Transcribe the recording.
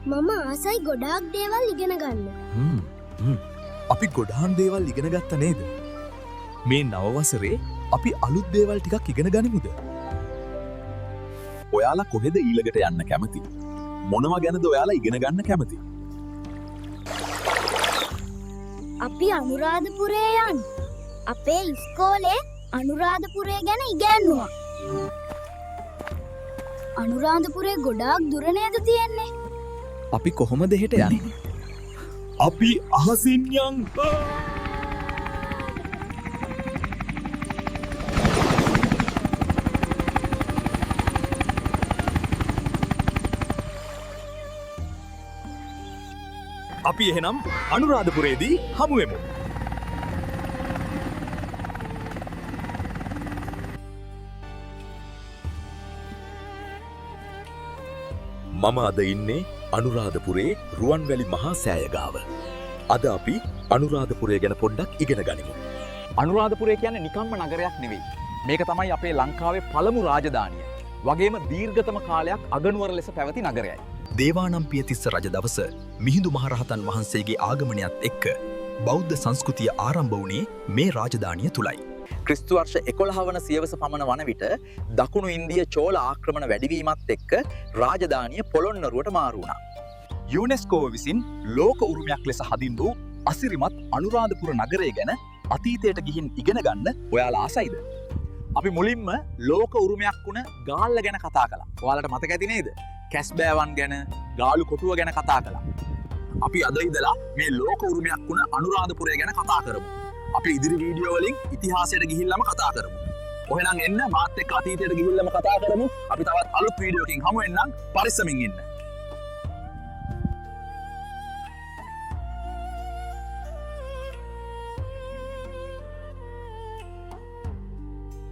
මම ආසයි ගොඩාක් දේවල් ඉගෙන ගන්න. අපි ගොඩාන් දේවල් ඉගෙන ගත්ත නේද? මේ නවවසරේ අපි අලුත් දේවල් ටිකක් ඉගෙන ගනිමුද? ඔයාලා කොහෙද ඊළඟට යන්න කැමති? මොනවා ගැනද ඔයාලා ඉගෙන ගන්න කැමති? අපි අනුරාධපුරේ යන්. අපේ ඉස්කෝලේ අනුරාධපුරේ ගැන ඉගැන්නුවා. අනුරාධපුරේ ගොඩාක් දුර නේද තියෙන්නේ? අපි කොහොමද එහෙට යන්නේ? අපි අහසින් යන්. අපි එහෙනම් අනුරාධපුරේදී හමු වෙමු. මම අද ඉන්නේ අනුරාධපුරේ රුවන්වැලි මහා සෑය ගාව. අද අපි අනුරාධපුරය ගැන පොඩ්ඩක් ඉගෙන ගනිමු. අනුරාධපුරය කියන්නේ නිකම්ම නගරයක් නෙවෙයි. මේක තමයි අපේ ලංකාවේ පළමු රාජධානිය. වගේම දීර්ඝතම කාලයක් අගනුවර ලෙස පැවති නගරයයි. දේවානම්පියතිස්ස රජ දවස මිහිඳු මහරහතන් වහන්සේගේ ආගමනයත් එක්ක බෞද්ධ සංස්කෘතිය ආරම්භ වුණේ මේ රාජධානිය තුලයි. ක්‍රිස්තු වර්ෂ 11 වන සියවස පමණ වන විට දකුණු ඉන්දිය චෝල ආක්‍රමණ වැඩිවීමත් එක්ක රාජධානිය පොළොන්නරුවට මාරු වුණා. යුනෙස්කෝව විසින් ලෝක උරුමයක් ලෙස හදින් වූ අසිරිමත් අනුරාධපුර නගරය ගැන අතීතයට ගිහින් ඉගෙන ගන්න ඔයාලා ආසයිද? අපි මුලින්ම ලෝක උරුමයක් වුණ ගාල්ල ගැන කතා කළා. ඔයාලට මතක ඇති නේද? කැස්බෑවන් ගැන, ගාලු කොටුව ගැන කතා කළා. අපි අද ඉඳලා මේ ලෝක උරුමයක් වුණ අනුරාධපුරය ගැන කතා කරමු. අපි ඉදිරි වීඩියෝ වලින් ඉතිහාසයට ගිහිල්ලාම කතා කරමු. ඔහෙනම් එන්න මාත් එක්ක අතීතයට ගිහිල්ලාම කතා කරමු. අපි තවත් අලුත් වීඩියෝකින් හමු වෙන්නම්. පරිස්සමින් ඉන්න.